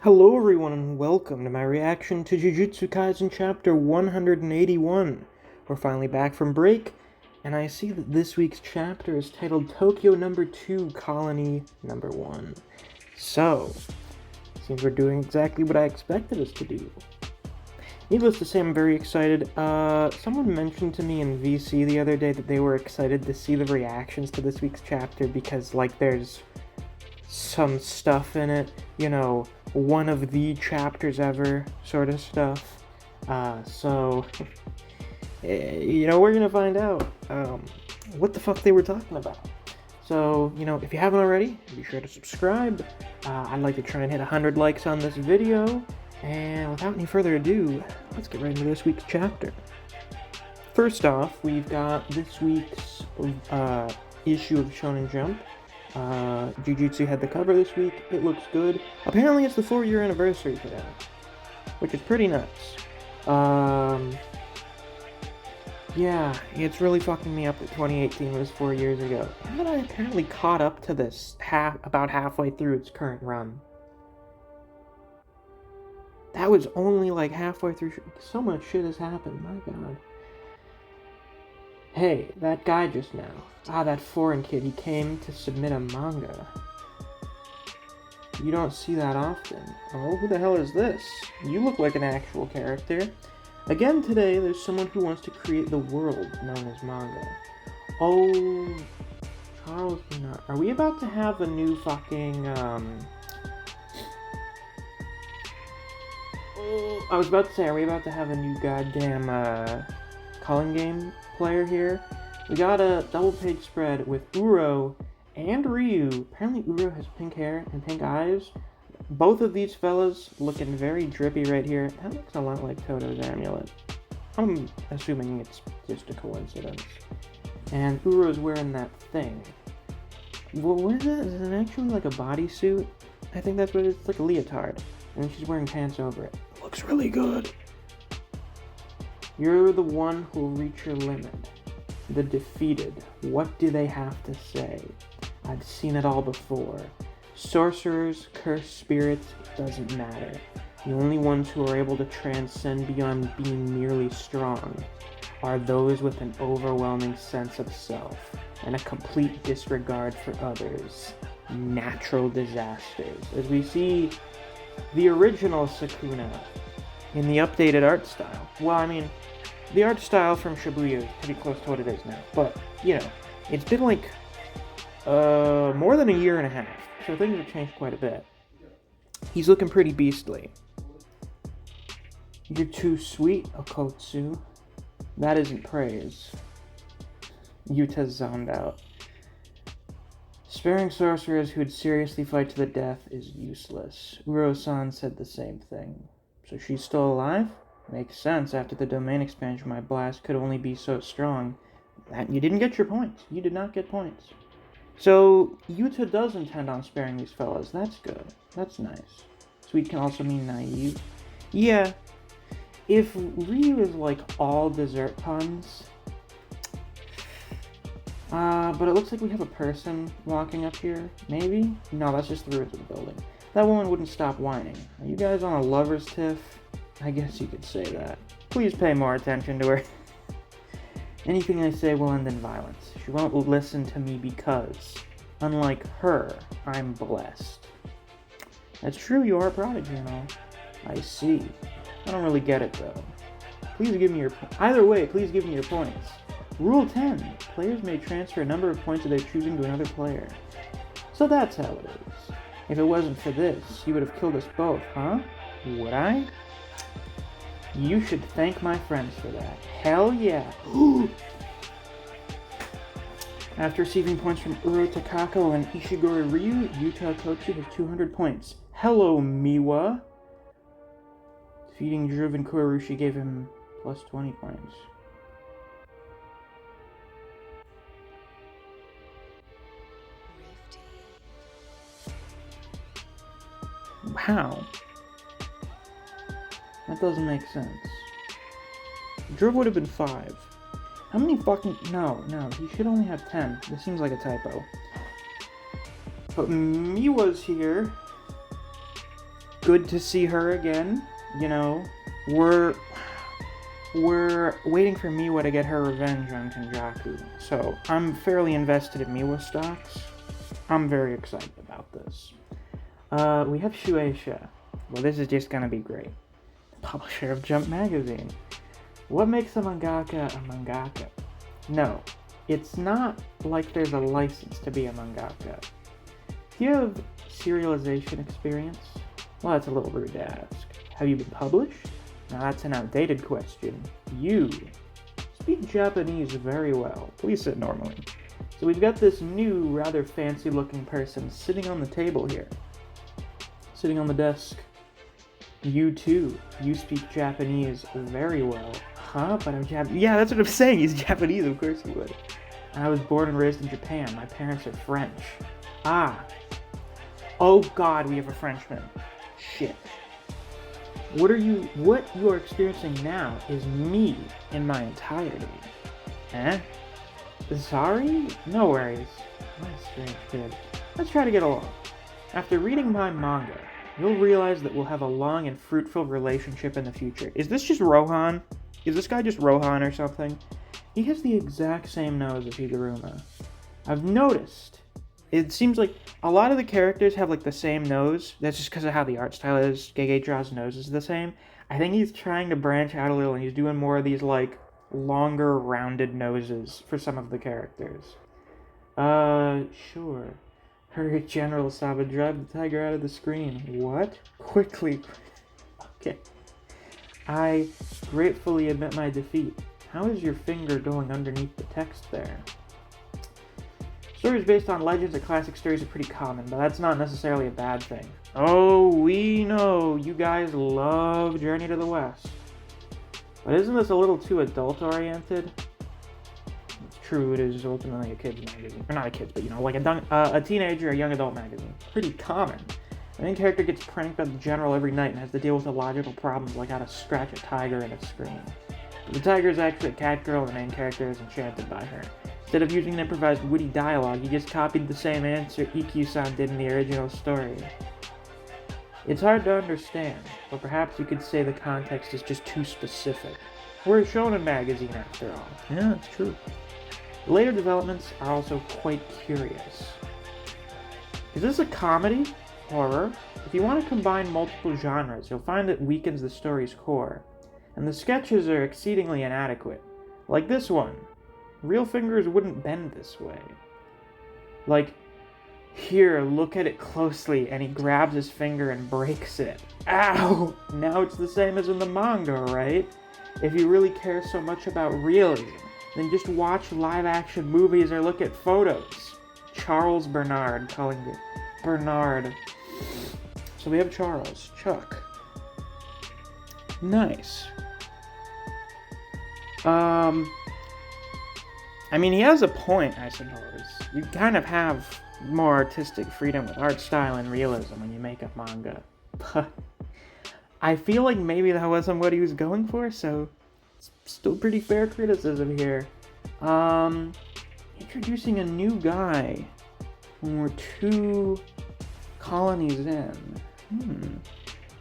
Hello everyone and welcome to my reaction to Jujutsu Kaisen chapter 181. We're finally back from break, and I see that this week's chapter is titled Tokyo Number 2, Colony Number 1. So, seems we're doing exactly what I expected us to do. Needless to say, I'm very excited. Someone mentioned to me in VC the other day that they were excited to see the reactions to this week's chapter because, there's some stuff in it, one of the chapters ever sort of stuff. So, we're gonna find out what the fuck they were talking about. So, if you haven't already, be sure to subscribe. I'd like to try and hit 100 likes on this video. And without any further ado, let's get right into this week's chapter. First off, we've got this week's issue of Shonen Jump. Jujutsu had the cover this week. It looks good. Apparently it's the 4-year anniversary today, which is pretty nuts. Yeah, it's really fucking me up that 2018 was 4 years ago. And then I apparently caught up to this about halfway through its current run. That was only halfway through. So much shit has happened, my god. Hey, that guy just now. That foreign kid, he came to submit a manga. You don't see that often. Oh, who the hell is this? You look like an actual character. Again today, there's someone who wants to create the world known as manga. Oh, Charles, are we about to have a new fucking, I was about to say, are we about to have a new goddamn, calling game player here? We got a double page spread with Uro and Ryu. Apparently Uro has pink hair and pink eyes. Both of these fellas looking very drippy right here. That looks a lot like Toto's amulet. I'm assuming it's just a coincidence. And Uro's wearing that thing. Well, what is that? Is it actually like a bodysuit? I think that's what it is. It's like a leotard. And she's wearing pants over it. Looks really good. You're the one who'll reach your limit. The defeated. What do they have to say? I've seen it all before. Sorcerers, cursed spirits, it doesn't matter. The only ones who are able to transcend beyond being merely strong are those with an overwhelming sense of self and a complete disregard for others. Natural disasters. As we see the original Sukuna in the updated art style. Well, I mean, the art style from Shibuya is pretty close to what it is now. But, it's been more than a year and a half. So things have changed quite a bit. He's looking pretty beastly. You're too sweet, Okotsu. That isn't praise. Yuta's zoned out. Sparing sorcerers who'd seriously fight to the death is useless. Uro-san said the same thing. So she's still alive? Makes sense. After the domain expansion, my blast could only be so strong. You didn't get your points. You did not get points. So, Yuta does intend on sparing these fellas. That's good. That's nice. Sweet can also mean naive. Yeah. If Ryu is all dessert puns... but it looks like we have a person walking up here. Maybe? No, that's just the ruins of the building. That woman wouldn't stop whining. Are you guys on a lover's tiff? I guess you could say that. Please pay more attention to her. Anything I say will end in violence. She won't listen to me because, unlike her, I'm blessed. That's true, you are a prodigy and all. I see. I don't really get it, though. Please give me your... Either way, please give me your points. Rule 10. Players may transfer a number of points of their choosing to another player. So that's how it is. If it wasn't for this, you would have killed us both, huh? Would I? You should thank my friends for that. Hell yeah. After receiving points from Uro Takako and Ishiguro Ryu, Yuta Okotsu has 200 points. Hello, Miwa. Defeating Driven Kurushi gave him plus 20 points. Wow. That doesn't make sense. Driv would have been 5. How many fucking... No, he should only have 10. This seems like a typo. But Miwa's here. good to see her again. You know, we're waiting for Miwa to get her revenge on Kenjaku. So I'm fairly invested in Miwa stocks. I'm very excited about this. We have Shueisha. Well, this is just gonna be great. Publisher of Jump Magazine. What makes a mangaka a mangaka? No, it's not like there's a license to be a mangaka. Do you have serialization experience? Well, that's a little rude to ask. Have you been published? Now that's an outdated question. You speak Japanese very well. Please sit normally. So we've got this new, rather fancy-looking person sitting on the table here. Sitting on the desk. You too. You speak Japanese very well. Huh? But I'm Japanese. Yeah, that's what I'm saying. He's Japanese. Of course he would. I was born and raised in Japan. My parents are French. Ah. Oh God, we have a Frenchman. Shit. What you are experiencing now is me in my entirety. Eh? Sorry? No worries. What a strange kid. Let's try to get along. After reading my manga, you'll realize that we'll have a long and fruitful relationship in the future. Is this just Rohan? Is this guy just Rohan or something? He has the exact same nose as Higuruma. I've noticed. It seems like a lot of the characters have like the same nose. That's just because of how the art style is. Gege draws noses the same. I think he's trying to branch out a little and he's doing more of these like longer rounded noses for some of the characters. Sure. Hurry, General Saba, drive the tiger out of the screen. What? Quickly. Okay. I gratefully admit my defeat. How is your finger going underneath the text there? Stories based on legends and classic stories are pretty common, but that's not necessarily a bad thing. Oh, we know you guys love Journey to the West. But isn't this a little too adult-oriented? It's true, it is ultimately a kid's magazine. Or not a kid's, but you know, like a teenager or young adult magazine. Pretty common. The main character gets pranked by the general every night and has to deal with illogical problems like how to scratch a tiger in a screen. But the tiger is actually a cat girl and the main character is enchanted by her. Instead of using an improvised witty dialogue, he just copied the same answer EQ-san did in the original story. It's hard to understand, but perhaps you could say the context is just too specific. We're a shonen magazine after all. Yeah, it's true. The later developments are also quite curious. Is this a comedy? Horror? If you want to combine multiple genres, you'll find it weakens the story's core. And the sketches are exceedingly inadequate. Like this one. Real fingers wouldn't bend this way. Like, here, look at it closely, and he grabs his finger and breaks it. Ow! Now it's the same as in the manga, right? If you really care so much about realism, then just watch live-action movies or look at photos. Charles Bernard calling it Bernard. So we have Charles. Chuck. Nice. I mean, he has a point, I suppose. You kind of have more artistic freedom with art style and realism when you make a manga. But I feel like maybe that wasn't what he was going for, so it's still pretty fair criticism here. Introducing a new guy when we're 2 colonies in.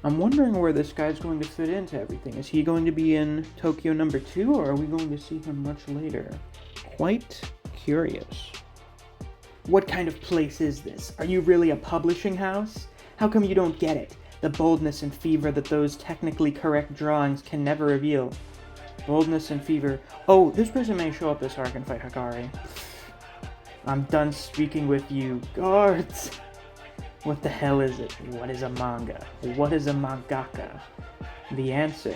I'm wondering where this guy's going to fit into everything. Is he going to be in Tokyo number 2, or are we going to see him much later? Quite curious. What kind of place is this? Are you really a publishing house? How come you don't get it? The boldness and fever that those technically correct drawings can never reveal. Boldness and fever. Oh, this person may show up this arc and fight Hakari. I'm done speaking with you. Guards! What the hell is it? What is a manga? What is a mangaka? The answer.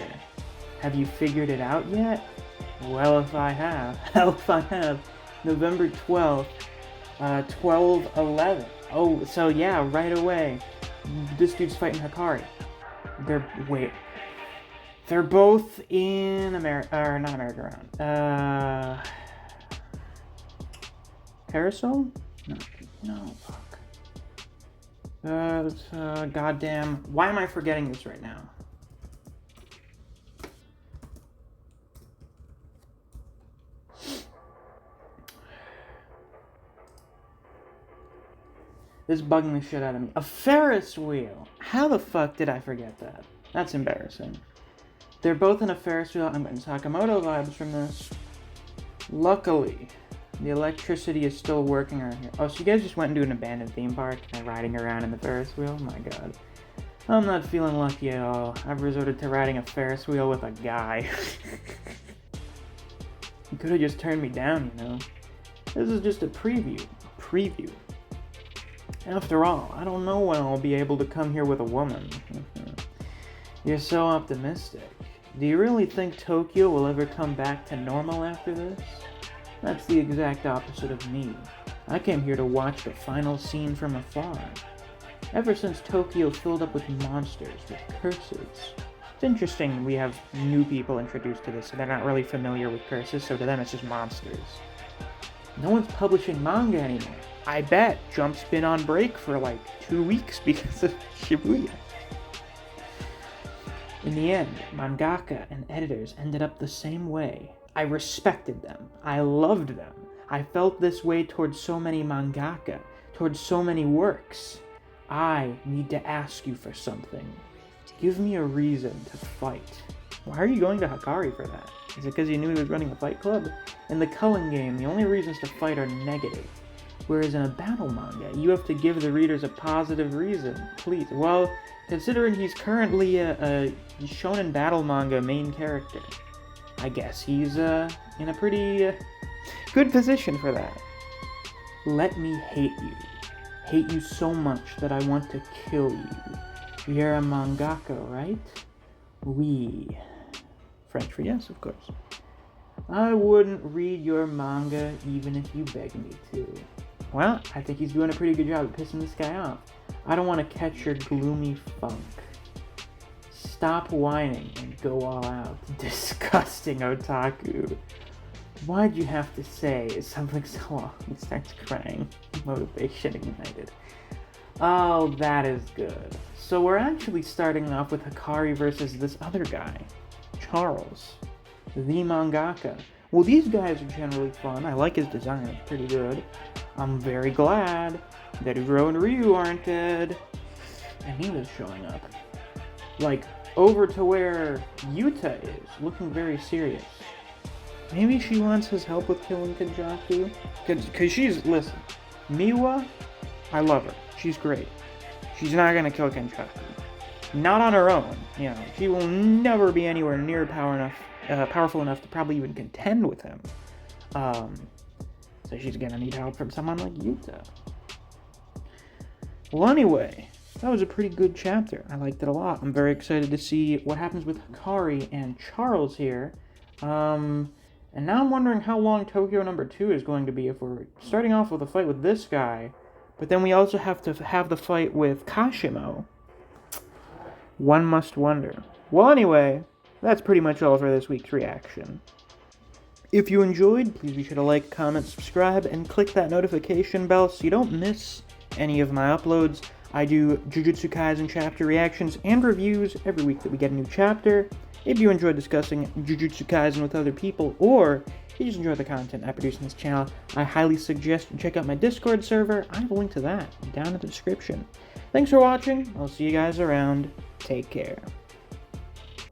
Have you figured it out yet? Well, if I have. November 12th, 12/11. Oh, so yeah, right away. This dude's fighting Hakari. They're both in America, or not America Round. Carousel? No, fuck. Goddamn. Why am I forgetting this right now? This is bugging the shit out of me. A Ferris wheel! How the fuck did I forget that? That's embarrassing. They're both in a Ferris wheel. I'm getting Sakamoto vibes from this. Luckily, the electricity is still working around here. Oh, so you guys just went into an abandoned theme park and riding around in the Ferris wheel? My god. I'm not feeling lucky at all. I've resorted to riding a Ferris wheel with a guy. You could have just turned me down, you know. This is just a preview. After all, I don't know when I'll be able to come here with a woman. You're so optimistic. Do you really think Tokyo will ever come back to normal after this? That's the exact opposite of me. I came here to watch the final scene from afar. Ever since Tokyo filled up with monsters, with curses. It's interesting we have new people introduced to this, so they're not really familiar with curses, so to them it's just monsters. No one's publishing manga anymore. I bet Jump's been on break for like 2 weeks because of Shibuya. In the end, mangaka and editors ended up the same way. I respected them. I loved them. I felt this way towards so many mangaka, towards so many works. I need to ask you for something. Give me a reason to fight. Why are you going to Hakari for that? Is it because you knew he was running a fight club? In the Cullen game, the only reasons to fight are negative. Whereas in a battle manga, you have to give the readers a positive reason. Please. Well, considering he's currently a shonen battle manga main character, I guess he's in a pretty good position for that. Let me hate you. Hate you so much that I want to kill you. You're a mangaka, right? Oui. French for yes, of course. I wouldn't read your manga even if you begged me to. Well, I think he's doing a pretty good job of pissing this guy off. I don't want to catch your gloomy funk. Stop whining and go all out. Disgusting otaku. Why'd you have to say something so long? He starts crying. Motivation ignited. Oh, that is good. So we're actually starting off with Hakari versus this other guy, Charles, the mangaka. Well, these guys are generally fun. I like his design, it's pretty good. I'm very glad that Uro and Ryu aren't dead. And he was showing up. Like, over to where Yuta is, looking very serious. Maybe she wants his help with killing Kenjaku? Cause she's, listen, Miwa, I love her. She's great. She's not gonna kill Kenjaku. Not on her own, you know. She will never be anywhere near powerful enough to probably even contend with him. So she's gonna need help from someone like Yuta. Well, anyway, that was a pretty good chapter. I liked it a lot. I'm very excited to see what happens with Hakari and Charles here. And now I'm wondering how long Tokyo number 2 is going to be if we're starting off with a fight with this guy, but then we also have to have the fight with Kashimo. One must wonder. Well, anyway, that's pretty much all for this week's reaction. If you enjoyed, please be sure to like, comment, subscribe, and click that notification bell so you don't miss any of my uploads. I do Jujutsu Kaisen chapter reactions and reviews every week that we get a new chapter. If you enjoy discussing Jujutsu Kaisen with other people, or you just enjoy the content I produce on this channel, I highly suggest you check out my Discord server. I have a link to that down in the description. Thanks for watching. I'll see you guys around. Take care.